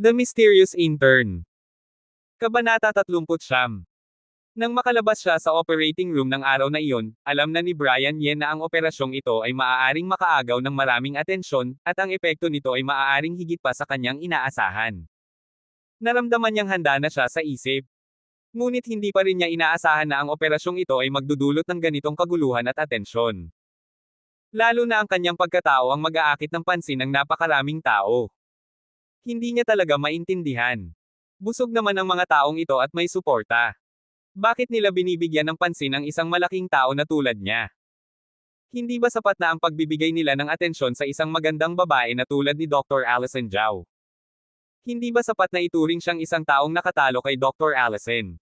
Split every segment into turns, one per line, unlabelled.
The Mysterious Intern. Kabanata 39. Nang makalabas siya sa operating room ng araw na iyon, alam na ni Brian Yen na ang operasyong ito ay maaaring makaagaw ng maraming atensyon, at ang epekto nito ay maaaring higit pa sa kanyang inaasahan. Naramdaman niyang handa na siya sa isip. Ngunit hindi pa rin niya inaasahan na ang operasyong ito ay magdudulot ng ganitong kaguluhan at atensyon. Lalo na ang kanyang pagkatao ang mag-aakit ng pansin ng napakaraming tao. Hindi niya talaga maintindihan. Busog naman ang mga taong ito at may suporta. Bakit nila binibigyan ng pansin ang isang malaking tao na tulad niya? Hindi ba sapat na ang pagbibigay nila ng atensyon sa isang magandang babae na tulad ni Dr. Allison Zhao? Hindi ba sapat na ituring siyang isang taong nakatalo kay Dr. Allison?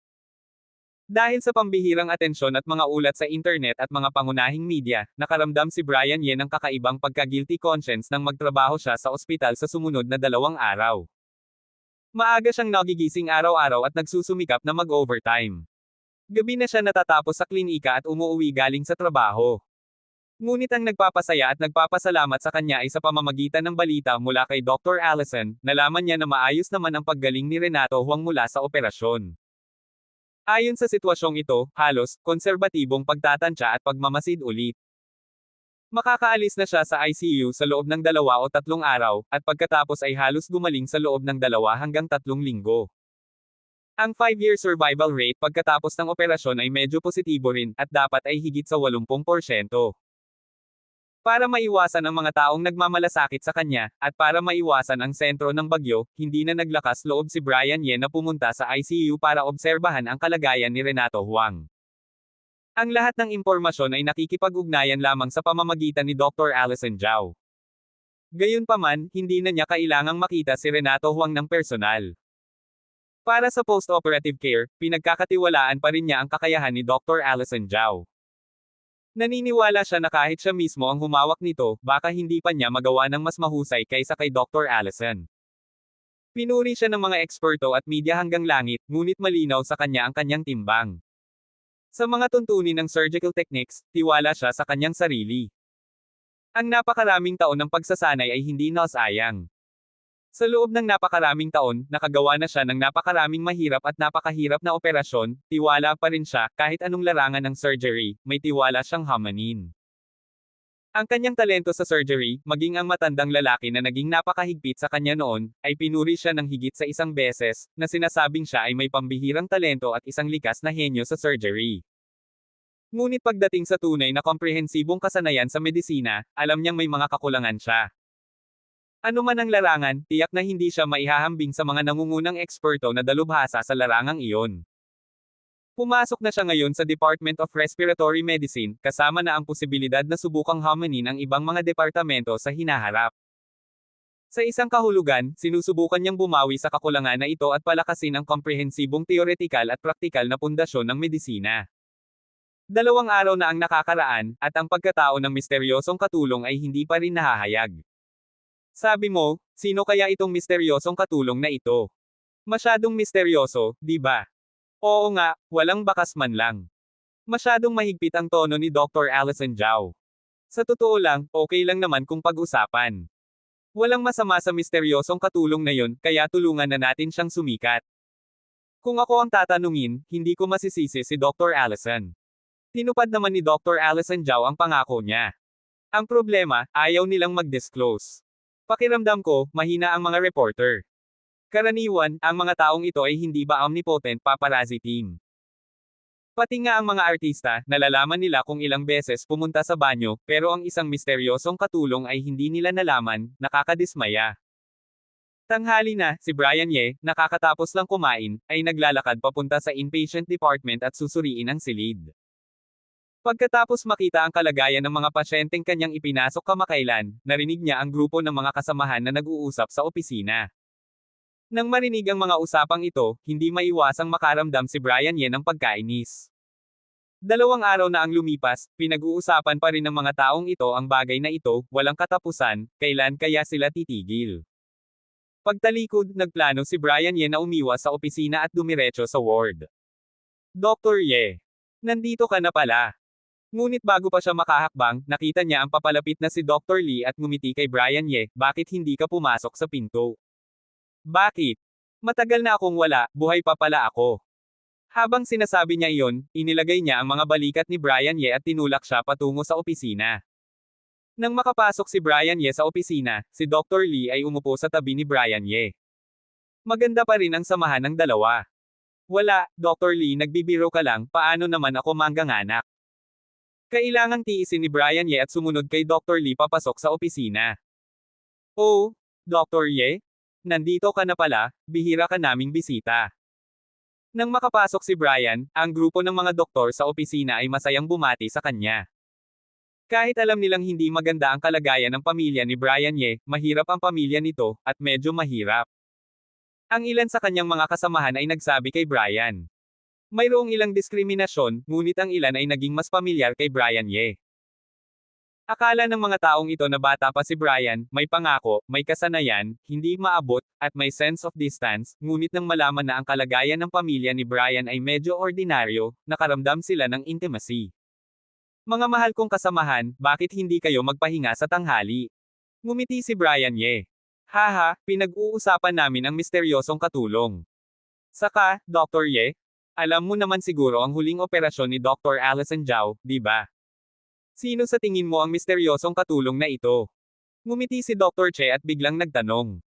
Dahil sa pambihirang atensyon at mga ulat sa internet at mga pangunahing media, nakaramdam si Brian Yen ng kakaibang pagka-guilty conscience nang magtrabaho siya sa ospital sa sumunod na 2 araw. Maaga siyang nagigising araw-araw at nagsusumikap na mag-overtime. Gabi na siya natatapos sa klinika at umuuwi galing sa trabaho. Ngunit ang nagpapasaya at nagpapasalamat sa kanya ay sa pamamagitan ng balita mula kay Dr. Allison, nalaman niya na maayos naman ang paggaling ni Renato Huang mula sa operasyon. Ayon sa sitwasyong ito, halos, konserbatibong pagtatansya at pagmamasid ulit. Makakaalis na siya sa ICU sa loob ng 2 o 3 araw, at pagkatapos ay halos gumaling sa loob ng 2 hanggang 3 linggo. Ang 5-year survival rate pagkatapos ng operasyon ay medyo positibo rin, at dapat ay higit sa 80%. Para maiwasan ang mga taong nagmamalasakit sa kanya, at para maiwasan ang sentro ng bagyo, hindi na naglakas loob si Brian Yen na pumunta sa ICU para obserbahan ang kalagayan ni Renato Huang. Ang lahat ng impormasyon ay nakikipag-ugnayan lamang sa pamamagitan ni Dr. Allison Zhao. Gayunpaman, hindi na niya kailangang makita si Renato Huang ng personal. Para sa post-operative care, pinagkakatiwalaan pa rin niya ang kakayahan ni Dr. Allison Zhao. Naniniwala siya na kahit siya mismo ang humawak nito, baka hindi pa niya magawa ng mas mahusay kaysa kay Dr. Allison. Pinuri siya ng mga eksperto at media hanggang langit, ngunit malinaw sa kanya ang kanyang timbang. Sa mga tuntunin ng surgical techniques, tiwala siya sa kanyang sarili. Ang napakaraming taon ng pagsasanay ay hindi nasayang. Sa loob ng napakaraming taon, nakagawa na siya ng napakaraming mahirap at napakahirap na operasyon, tiwala pa rin siya, kahit anong larangan ng surgery, may tiwala siyang hamanin. Ang kanyang talento sa surgery, maging ang matandang lalaki na naging napakahigpit sa kanya noon, ay pinuri siya ng higit sa 1 beses, na sinasabing siya ay may pambihirang talento at isang likas na henyo sa surgery. Ngunit pagdating sa tunay na komprehensibong kasanayan sa medisina, alam niyang may mga kakulangan siya. Ano man ang larangan, tiyak na hindi siya maihahambing sa mga nangungunang eksperto na dalubhasa sa larangang iyon. Pumasok na siya ngayon sa Department of Respiratory Medicine, kasama na ang posibilidad na subukang hamanin ang ibang mga departamento sa hinaharap. Sa isang kahulugan, sinusubukan niyang bumawi sa kakulangan na ito at palakasin ang komprehensibong teoretikal at praktikal na pundasyon ng medisina. 2 araw na ang nakakaraan, at ang pagkatao ng misteryosong katulong ay hindi pa rin nahahayag. Sabi mo, sino kaya itong misteryosong katulong na ito? Masyadong misteryoso, di ba? Oo nga, walang bakas man lang. Masyadong mahigpit ang tono ni Dr. Allison Zhao. Sa totoo lang, okay lang naman kung pag-usapan. Walang masama sa misteryosong katulong na yon, kaya tulungan na natin siyang sumikat. Kung ako ang tatanungin, hindi ko masisisi si Dr. Allison. Tinupad naman ni Dr. Allison Zhao ang pangako niya. Ang problema, ayaw nilang mag-disclose. Pakiramdam ko, mahina ang mga reporter. Karaniwan, ang mga taong ito ay hindi ba omnipotent paparazzi team. Pati nga ang mga artista, nalalaman nila kung ilang beses pumunta sa banyo, pero ang isang misteryosong katulong ay hindi nila nalaman, nakakadismaya. Tanghali na, si Brian Ye, nakakatapos lang kumain, ay naglalakad papunta sa inpatient department at susuriin ang silid. Pagkatapos makita ang kalagayan ng mga pasyenteng kanyang ipinasok kamakailan, narinig niya ang grupo ng mga kasamahan na nag-uusap sa opisina. Nang marinig ang mga usapang ito, hindi maiwasang makaramdam si Brian Yen ng pagkainis. 2 araw na ang lumipas, pinag-uusapan pa rin ng mga taong ito ang bagay na ito, walang katapusan, kailan kaya sila titigil. Pagtalikod, nagplano si Brian Yen na umiwas sa opisina at dumiretso sa ward. Dr. Ye, nandito ka na pala. Ngunit bago pa siya makahakbang, nakita niya ang papalapit na si Dr. Lee at ngumiti kay Brian Ye, bakit hindi ka pumasok sa pinto? Bakit? Matagal na akong wala, buhay pa pala ako. Habang sinasabi niya iyon, inilagay niya ang mga balikat ni Brian Ye at tinulak siya patungo sa opisina. Nang makapasok si Brian Ye sa opisina, si Dr. Lee ay umupo sa tabi ni Brian Ye. Maganda pa rin ang samahan ng dalawa. Wala, Dr. Lee, nagbibiro ka lang, paano naman ako mangganganak? Kailangang tiisin ni Brian Ye at sumunod kay Dr. Lee papasok sa opisina. Oh, Dr. Ye? Nandito ka na pala, bihira ka naming bisita. Nang makapasok si Brian, ang grupo ng mga doktor sa opisina ay masayang bumati sa kanya. Kahit alam nilang hindi maganda ang kalagayan ng pamilya ni Brian Ye, mahirap ang pamilya nito, at medyo mahirap. Ang ilan sa kanyang mga kasamahan ay nagsabi kay Brian. Mayroong ilang diskriminasyon, ngunit ang ilan ay naging mas pamilyar kay Brian Ye. Akala ng mga taong ito na bata pa si Brian, may pangako, may kasanayan, hindi maabot, at may sense of distance, ngunit nang malaman na ang kalagayan ng pamilya ni Brian ay medyo ordinaryo, nakaramdam sila ng intimacy. Mga mahal kong kasamahan, bakit hindi kayo magpahinga sa tanghali? Ngumiti si Brian Ye. Haha, pinag-uusapan namin ang misteryosong katulong. Saka, Dr. Ye, alam mo naman siguro ang huling operasyon ni Dr. Allison Zhao, di ba? Sino sa tingin mo ang misteryosong katulong na ito? Ngumiti si Dr. Che at biglang nagtanong.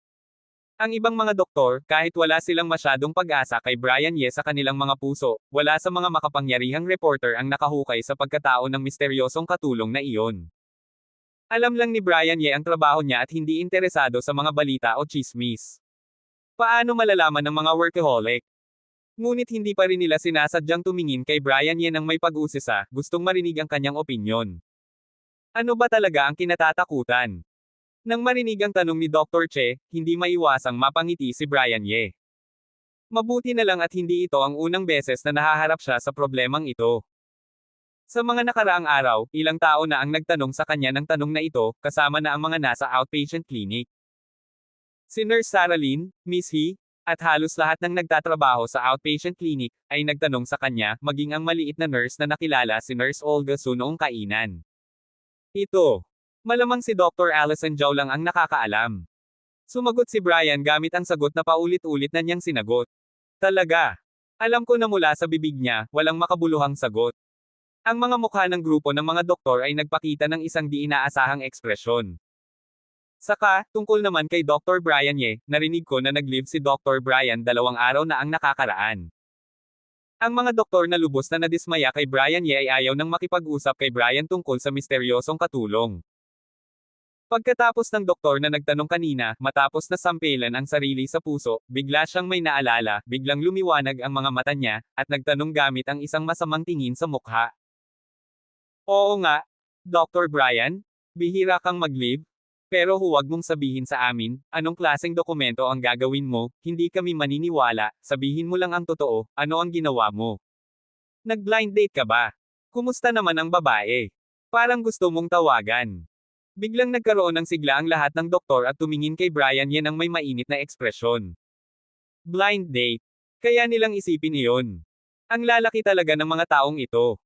Ang ibang mga doktor, kahit wala silang masyadong pag-asa kay Brian Ye sa kanilang mga puso, wala sa mga makapangyarihang reporter ang nakahukay sa pagkatao ng misteryosong katulong na iyon. Alam lang ni Brian Ye ang trabaho niya at hindi interesado sa mga balita o chismis. Paano malalaman ng mga workaholic? Ngunit hindi pa rin nila sinasadyang tumingin kay Brian Ye nang may pag-usisa, gustong marinig ang kanyang opinyon. Ano ba talaga ang kinatatakutan? Nang marinig ang tanong ni Dr. Che, hindi maiwasang mapangiti si Brian Ye. Mabuti na lang at hindi ito ang unang beses na nahaharap siya sa problemang ito. Sa mga nakaraang araw, ilang tao na ang nagtanong sa kanya ng tanong na ito, kasama na ang mga nasa outpatient clinic. Si Nurse Sarah Lynn, Miss He, at halos lahat ng nagtatrabaho sa outpatient clinic, ay nagtanong sa kanya, maging ang maliit na nurse na nakilala si Nurse Olga Su noong kainan. Ito. Malamang si Dr. Allison Zhao lang ang nakakaalam. Sumagot si Brian gamit ang sagot na paulit-ulit na niyang sinagot. Talaga. Alam ko na mula sa bibig niya, walang makabuluhang sagot. Ang mga mukha ng grupo ng mga doktor ay nagpakita ng isang di inaasahang ekspresyon. Saka, tungkol naman kay Dr. Brian Ye, narinig ko na nag-leave si Dr. Brian 2 araw na ang nakakaraan. Ang mga doktor na lubos na nadismaya kay Brian Ye ay ayaw nang makipag-usap kay Brian tungkol sa misteryosong katulong. Pagkatapos ng doktor na nagtanong kanina, matapos na sampelan ang sarili sa puso, bigla siyang may naalala, biglang lumiwanag ang mga mata niya, at nagtanong gamit ang isang masamang tingin sa mukha. Oo nga, Dr. Brian, bihira kang mag-leave. Pero huwag mong sabihin sa amin, anong klaseng dokumento ang gagawin mo, hindi kami maniniwala, sabihin mo lang ang totoo, ano ang ginawa mo. Nag-blind date ka ba? Kumusta naman ang babae? Parang gusto mong tawagan. Biglang nagkaroon ng sigla ang lahat ng doktor at tumingin kay Brian Ye ng may mainit na ekspresyon. Blind date. Kaya nilang isipin iyon. Ang lalaki talaga ng mga taong ito.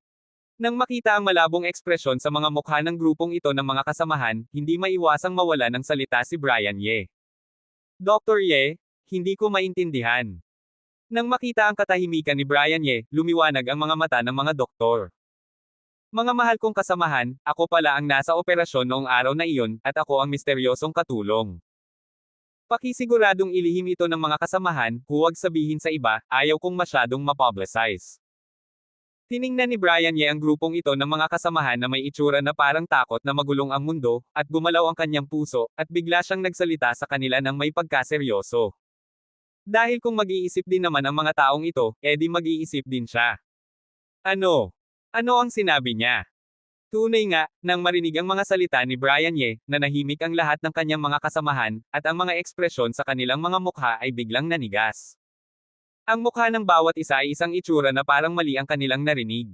Nang makita ang malabong ekspresyon sa mga mukha ng grupong ito ng mga kasamahan, hindi maiwasang mawala ng salita si Brian Ye. Dr. Ye, hindi ko maintindihan. Nang makita ang katahimikan ni Brian Ye, lumiwanag ang mga mata ng mga doktor. Mga mahal kong kasamahan, ako pala ang nasa operasyon noong araw na iyon, at ako ang misteryosong katulong. Pakisiguradong ilihim ito ng mga kasamahan, huwag sabihin sa iba, ayaw kong masyadong mapublicize. Tiningnan ni Brian Ye ang grupong ito ng mga kasamahan na may itsura na parang takot na magulong ang mundo, at gumalaw ang kanyang puso, at bigla siyang nagsalita sa kanila ng may pagkaseryoso. Dahil kung mag-iisip din naman ang mga taong ito, edi mag-iisip din siya. Ano? Ano ang sinabi niya? Tunay nga, nang marinig ang mga salita ni Brian Ye, nanahimik ang lahat ng kanyang mga kasamahan, at ang mga ekspresyon sa kanilang mga mukha ay biglang nanigas. Ang mukha ng bawat isa ay isang itsura na parang mali ang kanilang narinig.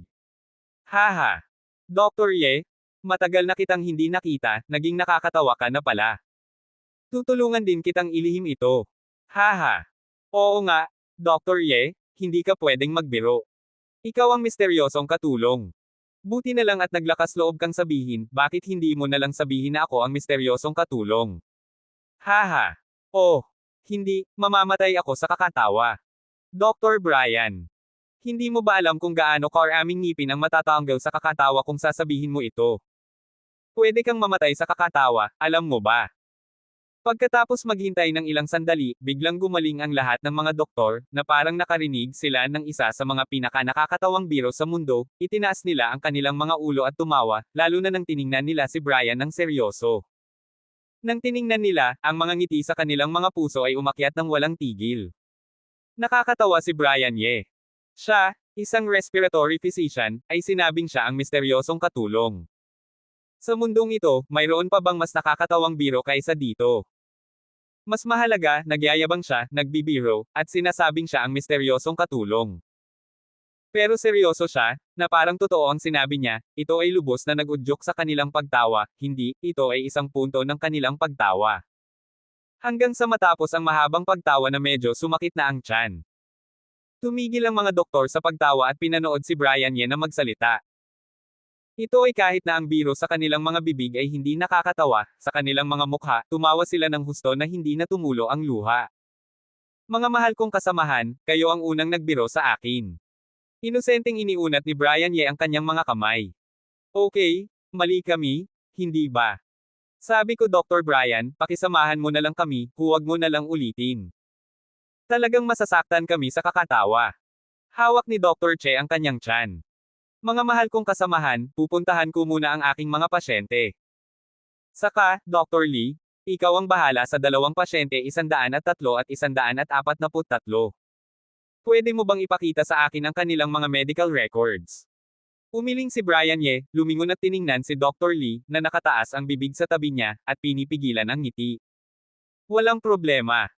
Haha! Dr. Ye, matagal na kitang hindi nakita, naging nakakatawa ka na pala. Tutulungan din kitang ilihim ito. Haha! Oo nga, Dr. Ye, hindi ka pwedeng magbiro. Ikaw ang misteryosong katulong. Buti na lang at naglakas loob kang sabihin, bakit hindi mo na lang sabihin na ako ang misteryosong katulong? Haha! Oh! Hindi, mamamatay ako sa kakatawa. Dr. Brian. Hindi mo ba alam kung gaano karaming ngipin ang matatanggal sa kakatawa kung sasabihin mo ito? Pwede kang mamatay sa kakatawa, alam mo ba? Pagkatapos maghintay ng ilang sandali, biglang gumaling ang lahat ng mga doktor, na parang nakarinig sila ng isa sa mga pinaka-nakakatawang biro sa mundo, itinaas nila ang kanilang mga ulo at tumawa, lalo na nang tiningnan nila si Brian ng seryoso. Nang tiningnan nila, ang mga ngiti sa kanilang mga puso ay umakyat ng walang tigil. Nakakatawa si Brian Ye. Siya, isang respiratory physician, ay sinabing siya ang misteryosong katulong. Sa mundong ito, mayroon pa bang mas nakakatawang biro kaysa dito? Mas mahalaga, nagyayabang siya, nagbibiro, at sinasabing siya ang misteryosong katulong. Pero seryoso siya, na parang totoo ang sinabi niya, ito ay lubos na nag-udyok sa kanilang pagtawa, hindi, ito ay isang punto ng kanilang pagtawa. Hanggang sa matapos ang mahabang pagtawa na medyo sumakit na ang tiyan. Tumigil ang mga doktor sa pagtawa at pinanood si Brian Ye na magsalita. Ito ay kahit na ang biro sa kanilang mga bibig ay hindi nakakatawa, sa kanilang mga mukha, tumawa sila ng husto na hindi na tumulo ang luha. Mga mahal kong kasamahan, kayo ang unang nagbiro sa akin. Inosenteng iniunat ni Brian Ye ang kanyang mga kamay. Okay, mali kami, hindi ba? Sabi ko Dr. Brian, pakisamahan mo na lang kami, huwag mo na lang ulitin. Talagang masasaktan kami sa kakatawa. Hawak ni Dr. Che ang kanyang tiyan. Mga mahal kong kasamahan, pupuntahan ko muna ang aking mga pasyente. Saka, Dr. Lee, ikaw ang bahala sa dalawang pasyente 103 at 143. Pwede mo bang ipakita sa akin ang kanilang mga medical records? Umiling si Brian Ye, lumingon at tiningnan si Dr. Lee, na nakataas ang bibig sa tabi niya, at pinipigilan ang ngiti. Walang problema.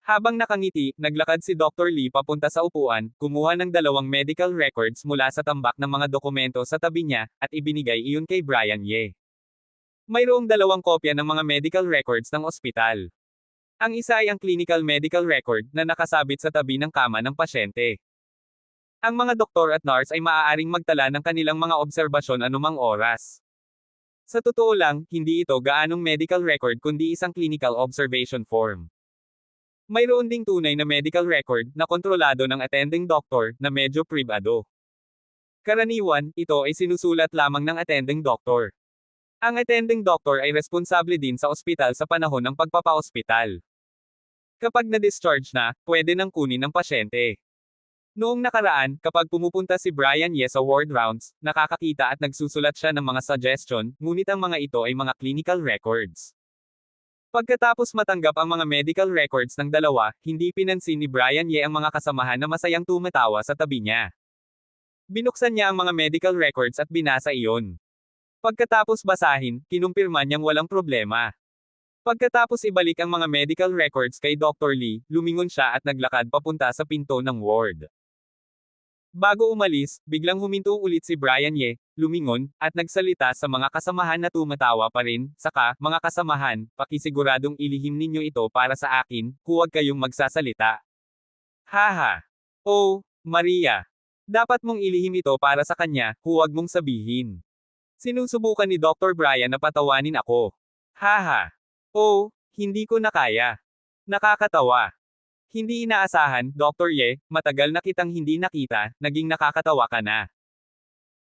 Habang nakangiti, naglakad si Dr. Lee papunta sa upuan, kumuha ng dalawang medical records mula sa tambak ng mga dokumento sa tabi niya, at ibinigay iyon kay Brian Ye. Mayroong dalawang kopya ng mga medical records ng ospital. Ang isa ay ang clinical medical record na nakasabit sa tabi ng kama ng pasyente. Ang mga doktor at nurse ay maaaring magtala ng kanilang mga obserbasyon anumang oras. Sa totoo lang, hindi ito gaanong medical record kundi isang clinical observation form. Mayroon ding tunay na medical record na kontrolado ng attending doctor na medyo pribado. Karaniwan, ito ay sinusulat lamang ng attending doctor. Ang attending doctor ay responsable din sa ospital sa panahon ng pagpapa-ospital. Kapag na-discharge na, pwede nang kunin ng pasyente. Noong nakaraan, kapag pumupunta si Brian Ye sa ward rounds, nakakakita at nagsusulat siya ng mga suggestion, ngunit ang mga ito ay mga clinical records. Pagkatapos matanggap ang mga medical records ng dalawa, hindi pinansin ni Brian Ye ang mga kasamahan na masayang tumatawa sa tabi niya. Binuksan niya ang mga medical records at binasa iyon. Pagkatapos basahin, kinumpirma niyang walang problema. Pagkatapos ibalik ang mga medical records kay Dr. Lee, lumingon siya at naglakad papunta sa pinto ng ward. Bago umalis, biglang huminto ulit si Brian Ye, lumingon, at nagsalita sa mga kasamahan na tumatawa pa rin, saka, mga kasamahan, pakisiguradong ilihim ninyo ito para sa akin, huwag kayong magsasalita. Haha. Oh, Maria. Dapat mong ilihim ito para sa kanya, huwag mong sabihin. Sinusubukan ni Dr. Brian na patawanin ako. Haha. Oh, hindi ko na kaya. Nakakatawa. Hindi inaasahan, Dr. Ye, matagal na kitang hindi nakita, naging nakakatawa ka na.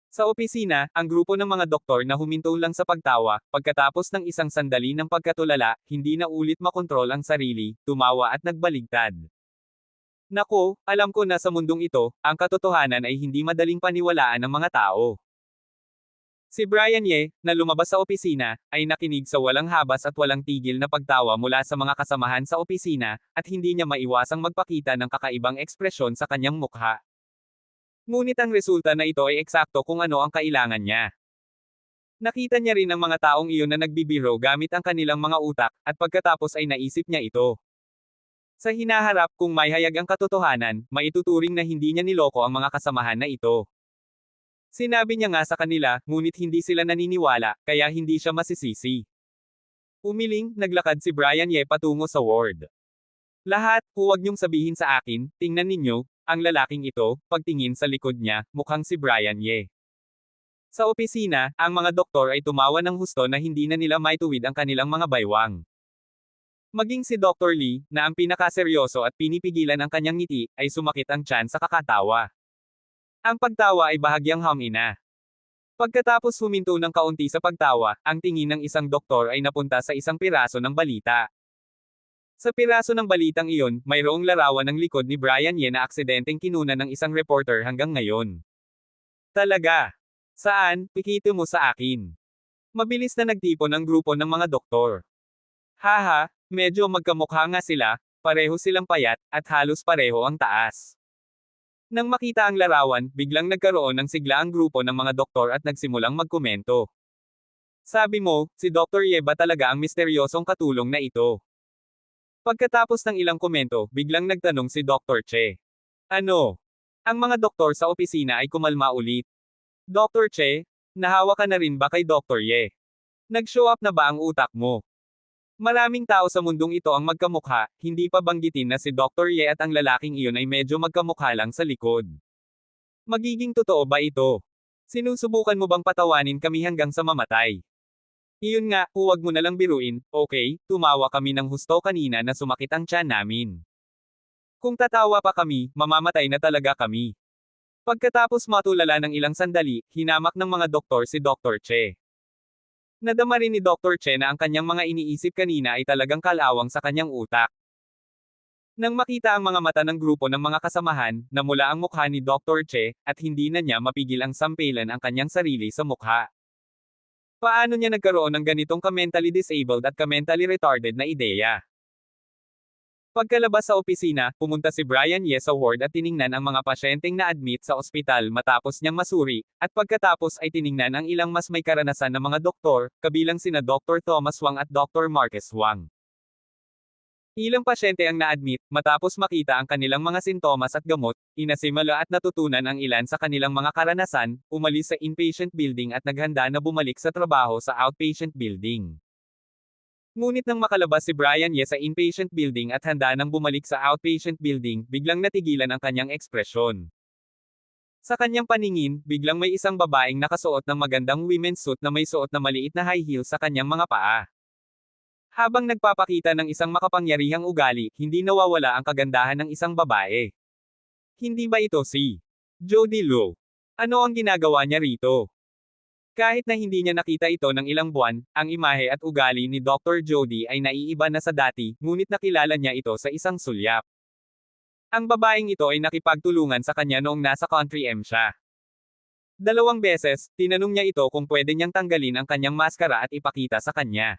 Sa opisina, ang grupo ng mga doktor na huminto lang sa pagtawa, pagkatapos ng isang sandali ng pagkatulala, hindi na ulit makontrol ang sarili, tumawa at nagbaligtad. Nako, alam ko na sa mundong ito, ang katotohanan ay hindi madaling paniwalaan ng mga tao. Si Brian Ye, na lumabas sa opisina, ay nakinig sa walang habas at walang tigil na pagtawa mula sa mga kasamahan sa opisina, at hindi niya maiwasang magpakita ng kakaibang ekspresyon sa kanyang mukha. Ngunit ang resulta na ito ay eksakto kung ano ang kailangan niya. Nakita niya rin ang mga taong iyon na nagbibiro gamit ang kanilang mga utak, at pagkatapos ay naisip niya ito. Sa hinaharap, kung may hayag ang katotohanan, maituturing na hindi niya niloko ang mga kasamahan na ito. Sinabi niya nga sa kanila, ngunit hindi sila naniniwala, kaya hindi siya masisisi. Umiling, naglakad si Brian Ye patungo sa ward. Lahat, huwag niyong sabihin sa akin, tingnan ninyo, ang lalaking ito, pagtingin sa likod niya, mukhang si Brian Ye. Sa opisina, ang mga doktor ay tumawa ng husto na hindi na nila maituwid ang kanilang mga baywang. Maging si Dr. Lee, na ang pinakaseryoso at pinipigilan ang kanyang ngiti, ay sumakit ang tiyan sa kakatawa. Ang pagtawa ay bahagyang hum-ina. Pagkatapos huminto ng kaunti sa pagtawa, ang tingin ng isang doktor ay napunta sa isang piraso ng balita. Sa piraso ng balitang iyon, mayroong larawan ng likod ni Brian Ye na aksidenteng kinunan ng isang reporter hanggang ngayon. Talaga? Saan? Pikito mo sa akin. Mabilis na nagtipon ang grupo ng mga doktor. Haha, medyo magkamukha nga sila, pareho silang payat, at halos pareho ang taas. Nang makita ang larawan, biglang nagkaroon ng sigla ang grupo ng mga doktor at nagsimulang magkomento. Sabi mo, si Dr. Ye ba talaga ang misteryosong katulong na ito? Pagkatapos ng ilang komento, biglang nagtanong si Dr. Che. Ano? Ang mga doktor sa opisina ay kumalma ulit. Dr. Che, nahawa ka na rin ba kay Dr. Ye? Nag-show up na ba ang utak mo? Maraming tao sa mundong ito ang magkamukha, hindi pa banggitin na si Dr. Ye at ang lalaking iyon ay medyo magkamukha lang sa likod. Magiging totoo ba ito? Sinusubukan mo bang patawanin kami hanggang sa mamatay? Iyon nga, huwag mo na lang biruin, okay, tumawa kami ng husto kanina na sumakit ang tiyan namin. Kung tatawa pa kami, mamamatay na talaga kami. Pagkatapos matulala ng ilang sandali, hinamak ng mga doktor si Dr. Che. Nadama rin ni Dr. Che na ang kanyang mga iniisip kanina ay talagang kalawang sa kanyang utak. Nang makita ang mga mata ng grupo ng mga kasamahan, namula ang mukha ni Dr. Che, at hindi na niya mapigil ang sampelan ang kanyang sarili sa mukha. Paano niya nagkaroon ng ganitong ka-mentally disabled at ka-mentally retarded na ideya? Pagkalabas sa opisina, pumunta si Brian Ye sa ward at tiningnan ang mga pasyenteng na-admit sa ospital matapos niyang masuri, at pagkatapos ay tiningnan ang ilang mas may karanasan na mga doktor, kabilang sina Dr. Thomas Wang at Dr. Marcus Wang. Ilang pasyente ang na-admit, matapos makita ang kanilang mga sintomas at gamot, inasimala at natutunan ang ilan sa kanilang mga karanasan, umalis sa inpatient building at naghanda na bumalik sa trabaho sa outpatient building. Ngunit nang makalabas si Brian Ye sa inpatient building at handa nang bumalik sa outpatient building, biglang natigilan ang kanyang ekspresyon. Sa kanyang paningin, biglang may isang babaeng nakasuot ng magandang women's suit na may suot na maliit na high heels sa kanyang mga paa. Habang nagpapakita ng isang makapangyarihang ugali, hindi nawawala ang kagandahan ng isang babae. Hindi ba ito si Jody Lo? Ano ang ginagawa niya rito? Kahit na hindi niya nakita ito ng ilang buwan, ang imahe at ugali ni Dr. Jody ay naiiba na sa dati, ngunit nakilala niya ito sa isang sulyap. Ang babaeng ito ay nakipagtulungan sa kanya noong nasa Country M siya. 2 beses, tinanong niya ito kung pwede niyang tanggalin ang kanyang maskara at ipakita sa kanya.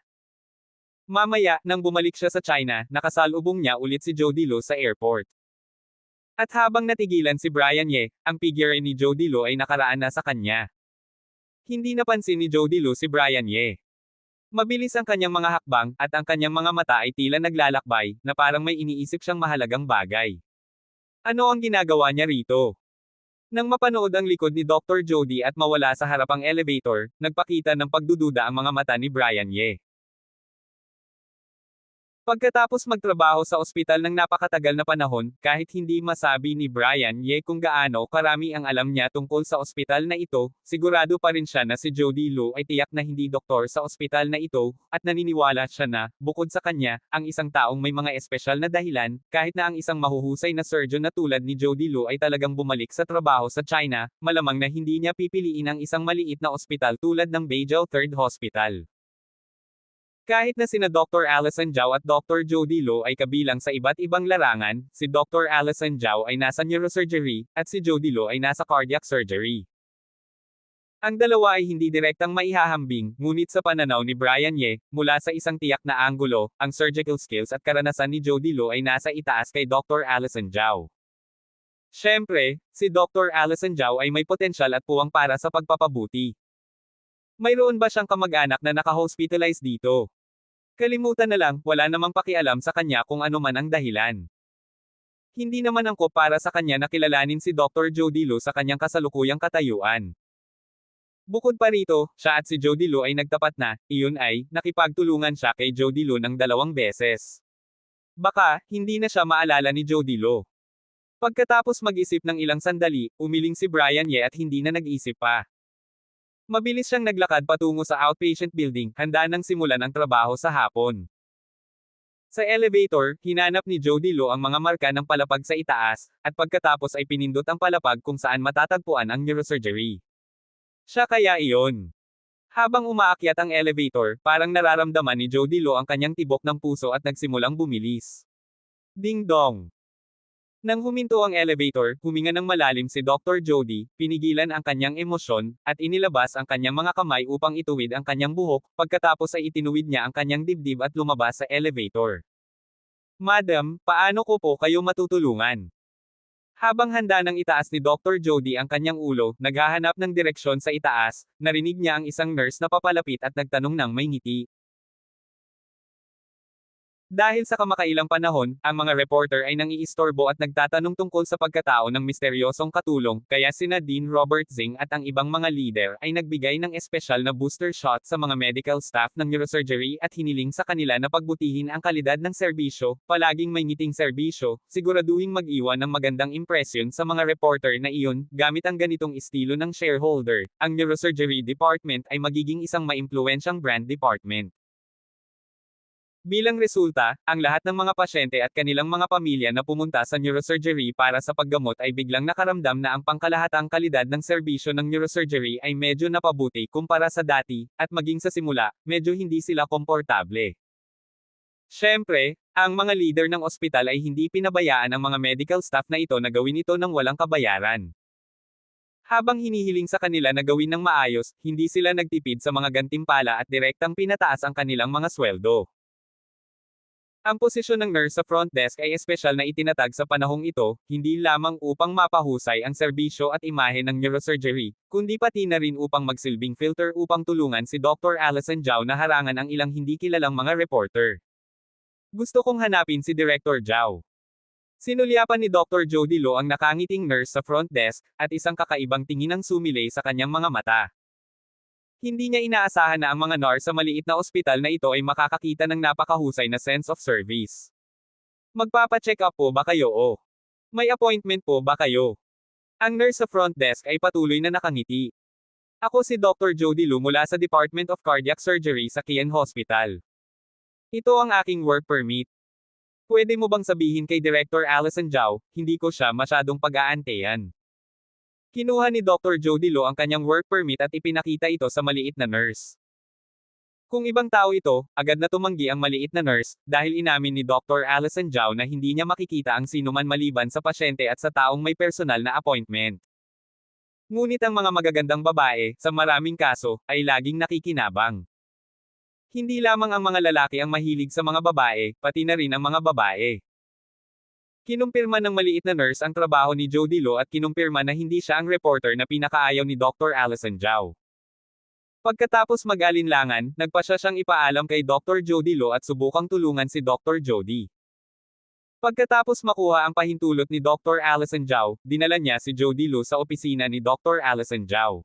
Mamaya, nang bumalik siya sa China, nakasalubong niya ulit si Jody Lo sa airport. At habang natigilan si Brian Ye, ang figure ni Jody Lo ay nakaraan na sa kanya. Hindi napansin ni Jody Lo si Brian Ye. Mabilis ang kanyang mga hakbang, at ang kanyang mga mata ay tila naglalakbay, na parang may iniisip siyang mahalagang bagay. Ano ang ginagawa niya rito? Nang mapanood ang likod ni Dr. Jody at mawala sa harapang elevator, nagpakita ng pagdududa ang mga mata ni Brian Ye. Pagkatapos magtrabaho sa ospital ng napakatagal na panahon, kahit hindi masabi ni Brian Ye kung gaano karami ang alam niya tungkol sa ospital na ito, sigurado pa rin siya na si Jody Lo ay tiyak na hindi doktor sa ospital na ito, at naniniwala siya na, bukod sa kanya, ang isang taong may mga espesyal na dahilan, kahit na ang isang mahuhusay na surgeon na tulad ni Jody Lo ay talagang bumalik sa trabaho sa China, malamang na hindi niya pipiliin ang isang maliit na ospital tulad ng Beijing 3rd Hospital. Kahit na sina Dr. Allison Zhao at Dr. Jody Lo ay kabilang sa iba't ibang larangan, si Dr. Allison Zhao ay nasa neurosurgery, at si Jody Lo ay nasa cardiac surgery. Ang dalawa ay hindi direktang maihahambing, ngunit sa pananaw ni Brian Ye, mula sa isang tiyak na anggulo, ang surgical skills at karanasan ni Jody Lo ay nasa itaas kay Dr. Allison Zhao. Siyempre, si Dr. Allison Zhao ay may potensyal at puwang para sa pagpapabuti. Mayroon ba siyang kamag-anak na naka-hospitalize dito? Kalimutan na lang, wala namang pakialam sa kanya kung ano man ang dahilan. Hindi naman angkop para sa kanya na kilalanin si Dr. Jody Lo sa kanyang kasalukuyang katayuan. Bukod pa rito, siya at si Jody Lo ay nagtapat na, iyon ay, nakipagtulungan siya kay Jody Lo ng 2 beses. Baka, hindi na siya maalala ni Jody Lo. Pagkatapos mag-isip ng ilang sandali, umiling si Brian Ye at hindi na nag-isip pa. Mabilis siyang naglakad patungo sa outpatient building, handa nang simulan ang trabaho sa hapon. Sa elevator, hinanap ni Jody Lo ang mga marka ng palapag sa itaas, at pagkatapos ay pinindot ang palapag kung saan matatagpuan ang neurosurgery. Siya kaya iyon. Habang umaakyat ang elevator, parang nararamdaman ni Jody Lo ang kanyang tibok ng puso at nagsimulang bumilis. Ding dong! Nang huminto ang elevator, huminga ng malalim si Dr. Jody, pinigilan ang kanyang emosyon, at inilabas ang kanyang mga kamay upang ituwid ang kanyang buhok, pagkatapos ay itinuwid niya ang kanyang dibdib at lumabas sa elevator. Madam, paano ko po kayo matutulungan? Habang handa nang itaas ni Dr. Jody ang kanyang ulo, naghahanap ng direksyon sa itaas, narinig niya ang isang nurse na papalapit at nagtanong ng may ngiti. Dahil sa kamakailang panahon, ang mga reporter ay nangiistorbo at nagtatanong tungkol sa pagkatao ng misteryosong katulong, kaya sina Dean Robert Zing at ang ibang mga leader ay nagbigay ng espesyal na booster shot sa mga medical staff ng neurosurgery at hiniling sa kanila na pagbutihin ang kalidad ng serbisyo, palaging may ngiting serbisyo, siguraduhing mag-iwan ng magandang impresyon sa mga reporter na iyon, gamit ang ganitong estilo ng shareholder, ang neurosurgery department ay magiging isang maimpluwensyang brand department. Bilang resulta, ang lahat ng mga pasyente at kanilang mga pamilya na pumunta sa neurosurgery para sa paggamot ay biglang nakaramdam na ang pangkalahatang kalidad ng serbisyo ng neurosurgery ay medyo napabuti kumpara sa dati, at maging sa simula, medyo hindi sila komportable. Siyempre, ang mga leader ng ospital ay hindi pinabayaan ang mga medical staff na ito na gawin ito ng walang kabayaran. Habang hinihiling sa kanila na gawin ng maayos, hindi sila nagtipid sa mga gantimpala at direktang pinataas ang kanilang mga sweldo. Ang posisyon ng nurse sa front desk ay espesyal na itinatag sa panahong ito, hindi lamang upang mapahusay ang serbisyo at imahe ng neurosurgery, kundi pati na rin upang magsilbing filter upang tulungan si Dr. Allison Zhao na harangan ang ilang hindi kilalang mga reporter. Gusto kong hanapin si Director Zhao. Sinulyapan ni Dr. Jody Lo ang nakangiting nurse sa front desk, at isang kakaibang tingin ang sumilay sa kanyang mga mata. Hindi niya inaasahan na ang mga nurse sa maliit na ospital na ito ay makakakita ng napakahusay na sense of service. Magpapa-check up po ba kayo o? May appointment po ba kayo? Ang nurse sa front desk ay patuloy na nakangiti. Ako si Dr. Jody Lu mula sa Department of Cardiac Surgery sa Kian Hospital. Ito ang aking work permit. Pwede mo bang sabihin kay Director Allison Zhao, hindi ko siya masyadong pag-aantayan. Kinuha ni Dr. Jody Lo ang kanyang work permit at ipinakita ito sa maliit na nurse. Kung ibang tao ito, agad na tumanggi ang maliit na nurse, dahil inamin ni Dr. Allison Zhao na hindi niya makikita ang sinuman maliban sa pasyente at sa taong may personal na appointment. Ngunit ang mga magagandang babae, sa maraming kaso, ay laging nakikinabang. Hindi lamang ang mga lalaki ang mahilig sa mga babae, pati na rin ang mga babae. Kinumpirma ng maliit na nurse ang trabaho ni Jody Lo at kinumpirma na hindi siya ang reporter na pinakaayaw ni Dr. Allison Zhao. Pagkatapos mag-alinlangan, nagpasya siyang ipaalam kay Dr. Jody Lo at subukang tulungan si Dr. Jody. Pagkatapos makuha ang pahintulot ni Dr. Allison Zhao, dinala niya si Jody Lo sa opisina ni Dr. Allison Zhao.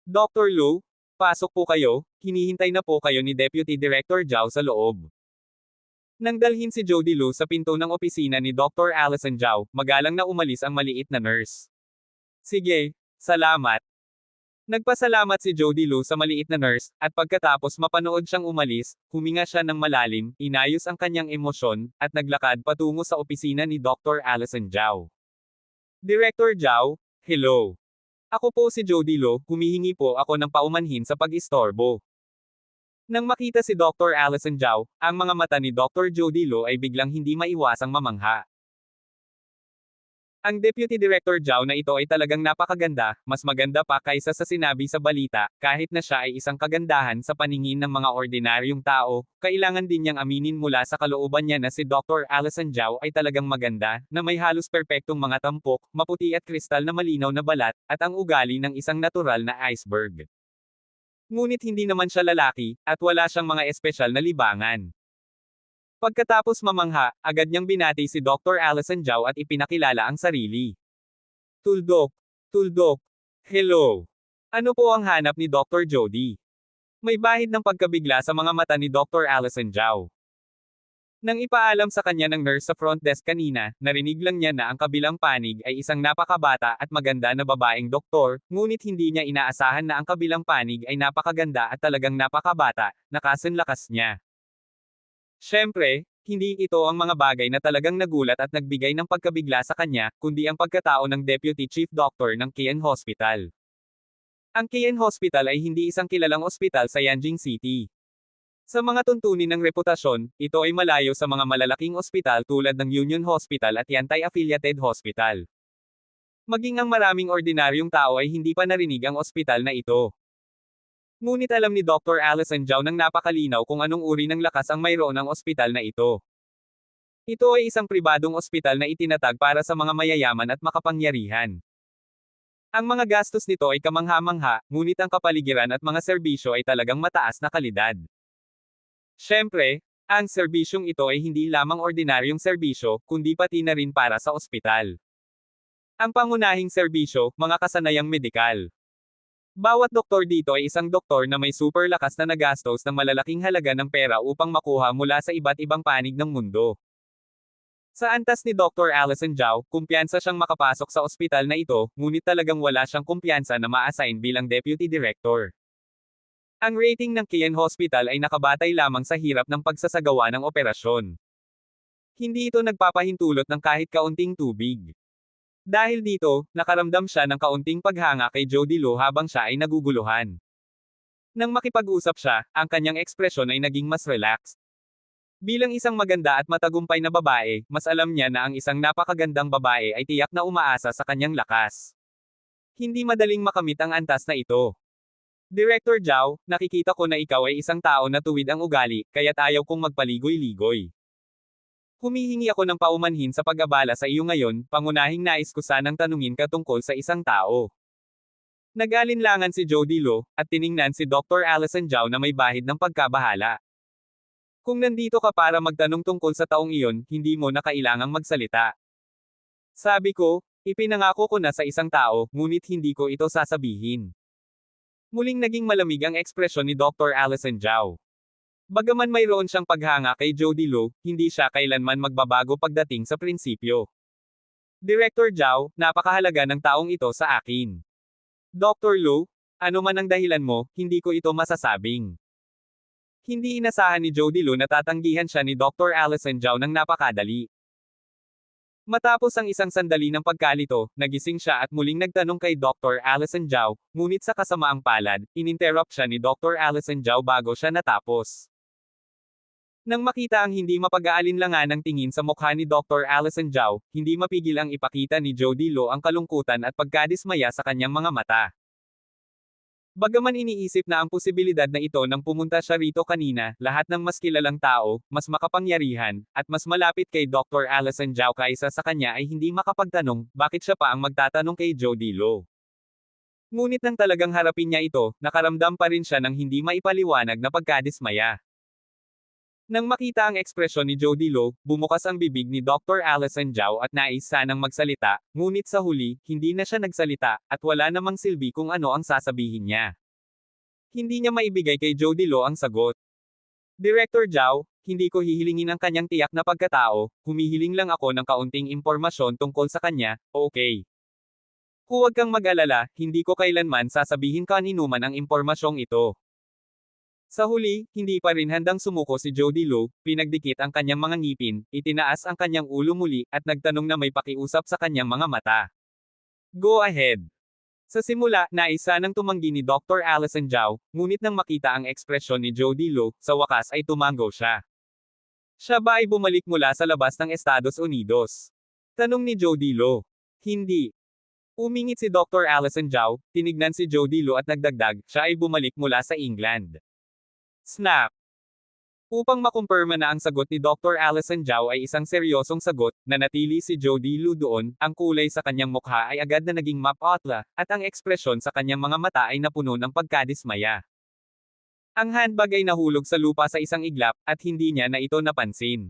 Dr. Lo, pasok po kayo, hinihintay na po kayo ni Deputy Director Zhao sa loob. Nang dalhin si Jody Lo sa pinto ng opisina ni Dr. Allison Zhao, magalang na umalis ang maliit na nurse. Sige, salamat. Nagpasalamat si Jody Lo sa maliit na nurse, at pagkatapos mapanood siyang umalis, huminga siya ng malalim, inayos ang kanyang emosyon, at naglakad patungo sa opisina ni Dr. Allison Zhao. Director Zhao, hello. Ako po si Jody Lo, humihingi po ako ng paumanhin sa pag-istorbo. Nang makita si Dr. Allison Zhao, ang mga mata ni Dr. Jody Lo ay biglang hindi maiwasang mamangha. Ang Deputy Director Zhao na ito ay talagang napakaganda, mas maganda pa kaysa sa sinabi sa balita, kahit na siya ay isang kagandahan sa paningin ng mga ordinaryong tao, kailangan din niyang aminin mula sa kalooban niya na si Dr. Allison Zhao ay talagang maganda, na may halos perpektong mga tampok, maputi at kristal na malinaw na balat, at ang ugali ng isang natural na iceberg. Ngunit hindi naman siya lalaki, at wala siyang mga espesyal na libangan. Pagkatapos mamangha, agad niyang binati si Dr. Allison Zhao at ipinakilala ang sarili. Tuldok. Tuldok. Hello. Ano po ang hanap ni Dr. Jody? May bahid ng pagkabigla sa mga mata ni Dr. Allison Zhao. Nang ipaalam sa kanya ng nurse sa front desk kanina, narinig lang niya na ang kabilang panig ay isang napakabata at maganda na babaeng doktor, ngunit hindi niya inaasahan na ang kabilang panig ay napakaganda at talagang napakabata, nakasanlakas niya. Siyempre, hindi ito ang mga bagay na talagang nagulat at nagbigay ng pagkabigla sa kanya, kundi ang pagkatao ng Deputy Chief Doctor ng Kian Hospital. Ang Kian Hospital ay hindi isang kilalang ospital sa Yanjing City. Sa mga tuntunin ng reputasyon, ito ay malayo sa mga malalaking ospital tulad ng Union Hospital at Yantai Affiliated Hospital. Maging ang maraming ordinaryong tao ay hindi pa narinig ang ospital na ito. Ngunit alam ni Dr. Allison Zhao ng napakalinaw kung anong uri ng lakas ang mayroon ng ospital na ito. Ito ay isang pribadong ospital na itinatag para sa mga mayayaman at makapangyarihan. Ang mga gastos nito ay kamangha-mangha, ngunit ang kapaligiran at mga serbisyo ay talagang mataas na kalidad. Siyempre, ang serbisyong ito ay hindi lamang ordinaryong serbisyo, kundi pati na rin para sa ospital. Ang pangunahing serbisyo, mga kasanayang medikal. Bawat doktor dito ay isang doktor na may super lakas na nagastos ng malalaking halaga ng pera upang makuha mula sa iba't ibang panig ng mundo. Sa antas ni Dr. Allison Zhao, kumpiyansa siyang makapasok sa ospital na ito, ngunit talagang wala siyang kumpiyansa na ma-assign bilang deputy director. Ang rating ng Kian Hospital ay nakabatay lamang sa hirap ng pagsasagawa ng operasyon. Hindi ito nagpapahintulot ng kahit kaunting tubig. Dahil dito, nakaramdam siya ng kaunting paghanga kay Jody Lo habang siya ay naguguluhan. Nang makipag-usap siya, ang kanyang ekspresyon ay naging mas relaxed. Bilang isang maganda at matagumpay na babae, mas alam niya na ang isang napakagandang babae ay tiyak na umaasa sa kanyang lakas. Hindi madaling makamit ang antas na ito. Director Zhao, nakikita ko na ikaw ay isang tao na tuwid ang ugali, kaya't ayaw kong magpaligoy-ligoy. Humihingi ako ng paumanhin sa pag-abala sa iyo ngayon, pangunahing nais ko sanang tanungin ka tungkol sa isang tao. Nag-alinlangan si Jody Lo, at tiningnan si Dr. Allison Zhao na may bahid ng pagkabahala. Kung nandito ka para magtanong tungkol sa taong iyon, hindi mo na kailangang magsalita. Sabi ko, ipinangako ko na sa isang tao, ngunit hindi ko ito sasabihin. Muling naging malamig ang ekspresyon ni Dr. Allison Zhao. Bagaman mayroon siyang paghanga kay Jody Lo, hindi siya kailanman magbabago pagdating sa prinsipyo. Director Zhao, napakahalaga ng taong ito sa akin. Dr. Lo, ano man ang dahilan mo, hindi ko ito masasabing. Hindi inasahan ni Jody Lo na tatanggihan siya ni Dr. Allison Zhao ng napakadali. Matapos ang isang sandali ng pagkalito, nagising siya at muling nagtanong kay Dr. Allison Zhao, ngunit sa kasamaang palad, ininterrupt siya ni Dr. Allison Zhao bago siya natapos. Nang makita ang hindi mapag-aalinlangan ng tingin sa mukha ni Dr. Allison Zhao, hindi mapigil ang ipakita ni Jody Lo ang kalungkutan at pagkadismaya sa kanyang mga mata. Bagaman iniisip na ang posibilidad na ito nang pumunta siya rito kanina, lahat ng mas kilalang tao, mas makapangyarihan, at mas malapit kay Dr. Allison Zhao kaysa sa kanya ay hindi makapagtanong, bakit siya pa ang magtatanong kay Jody Lo. Ngunit nang talagang harapin niya ito, nakaramdam pa rin siya ng hindi maipaliwanag na pagkadismaya. Nang makita ang ekspresyon ni Jody Lo, bumukas ang bibig ni Dr. Allison Zhao at nais sanang magsalita, ngunit sa huli, hindi na siya nagsalita, at wala namang silbi kung ano ang sasabihin niya. Hindi niya maibigay kay Jody Lo ang sagot. Director Zhao, hindi ko hihilingin ang kanyang tiyak na pagkatao, humihiling lang ako ng kaunting impormasyon tungkol sa kanya, okay. Huwag kang mag-alala, hindi ko kailanman sasabihin kaninuman ang impormasyong ito. Sa huli, hindi pa rin handang sumuko si Jody Lo, pinagdikit ang kanyang mga ngipin, itinaas ang kanyang ulo muli, at nagtanong na may pakiusap sa kanyang mga mata. Go ahead. Sa simula, nais sanang tumanggi ni Dr. Allison Zhao, ngunit nang makita ang ekspresyon ni Jody Lo, sa wakas ay tumango siya. Siya ba ay bumalik mula sa labas ng Estados Unidos? Tanong ni Jody Lo. Hindi. Umingit si Dr. Allison Zhao, tinignan si Jody Lo at nagdagdag, siya ay bumalik mula sa England. Snap! Upang makumpirma na ang sagot ni Dr. Allison Zhao ay isang seryosong sagot, nanatili si Jody Lo doon, ang kulay sa kanyang mukha ay agad na naging mapotla, at ang ekspresyon sa kanyang mga mata ay napuno ng pagkadismaya. Ang handbag ay nahulog sa lupa sa isang iglap, at hindi niya na ito napansin.